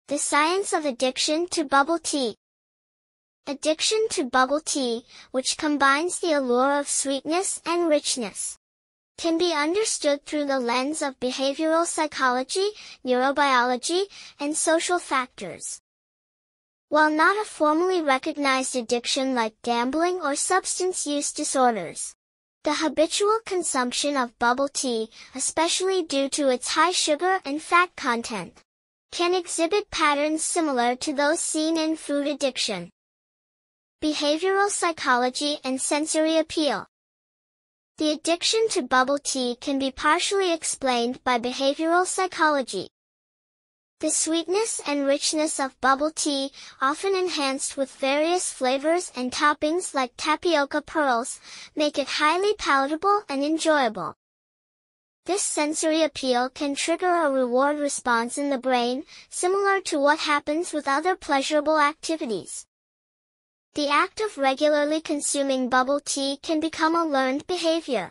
The science of addiction to bubble tea. Addiction to bubble tea, which combines the allure of sweetness and richness, can be understood through the lens of behavioral psychology, neurobiology, and social factors. While not a formally recognized addiction like gambling or substance use disorders, the habitual consumption of bubble tea, especially due to its high sugar and fat content, can exhibit patterns similar to those seen in food addiction. Behavioral psychology and sensory appeal. The addiction to bubble tea can be partially explained by behavioral psychology. The sweetness and richness of bubble tea, often enhanced with various flavors and toppings like tapioca pearls, make it highly palatable and enjoyable. This sensory appeal can trigger a reward response in the brain, similar to what happens with other pleasurable activities. The act of regularly consuming bubble tea can become a learned behavior,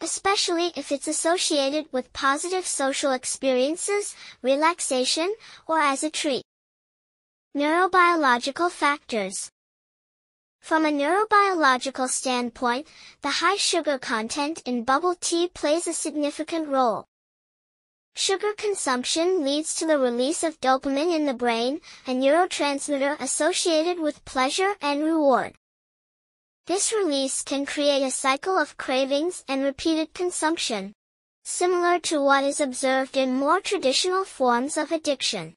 especially if it's associated with positive social experiences, relaxation, or as a treat. Neurobiological factors. From a neurobiological standpoint, the high sugar content in bubble tea plays a significant role. Sugar consumption leads to the release of dopamine in the brain, a neurotransmitter associated with pleasure and reward. This release can create a cycle of cravings and repeated consumption, similar to what is observed in more traditional forms of addiction.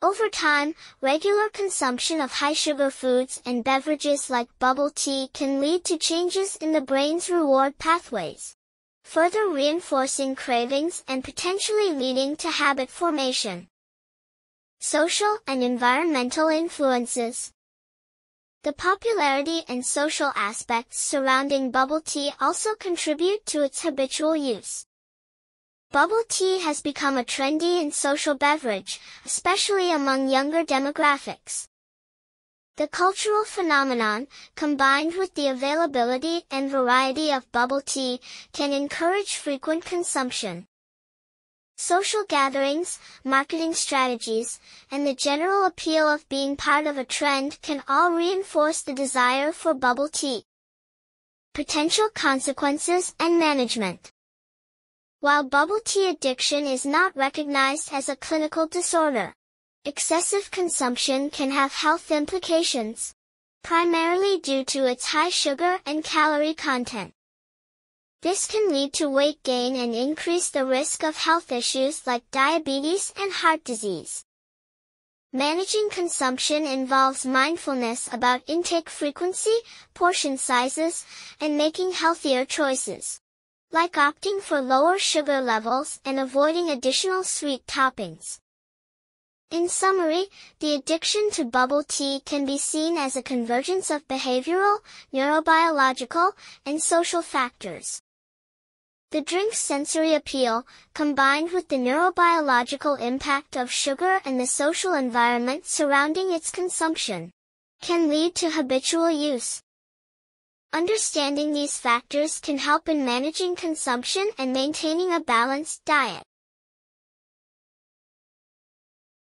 Over time, regular consumption of high-sugar foods and beverages like bubble tea can lead to changes in the brain's reward pathways, further reinforcing cravings and potentially leading to habit formation. Social and environmental influences. The popularity and social aspects surrounding bubble tea also contribute to its habitual use. Bubble tea has become a trendy and social beverage, especially among younger demographics. The cultural phenomenon, combined with the availability and variety of bubble tea, can encourage frequent consumption. Social gatherings, marketing strategies, and the general appeal of being part of a trend can all reinforce the desire for bubble tea. Potential consequences and management. While bubble tea addiction is not recognized as a clinical disorder, excessive consumption can have health implications, primarily due to its high sugar and calorie content. This can lead to weight gain and increase the risk of health issues like diabetes and heart disease. Managing consumption involves mindfulness about intake frequency, portion sizes, and making healthier choices, like opting for lower sugar levels and avoiding additional sweet toppings. In summary, the addiction to bubble tea can be seen as a convergence of behavioral, neurobiological, and social factors. The drink's sensory appeal, combined with the neurobiological impact of sugar and the social environment surrounding its consumption, can lead to habitual use. Understanding these factors can help in managing consumption and maintaining a balanced diet.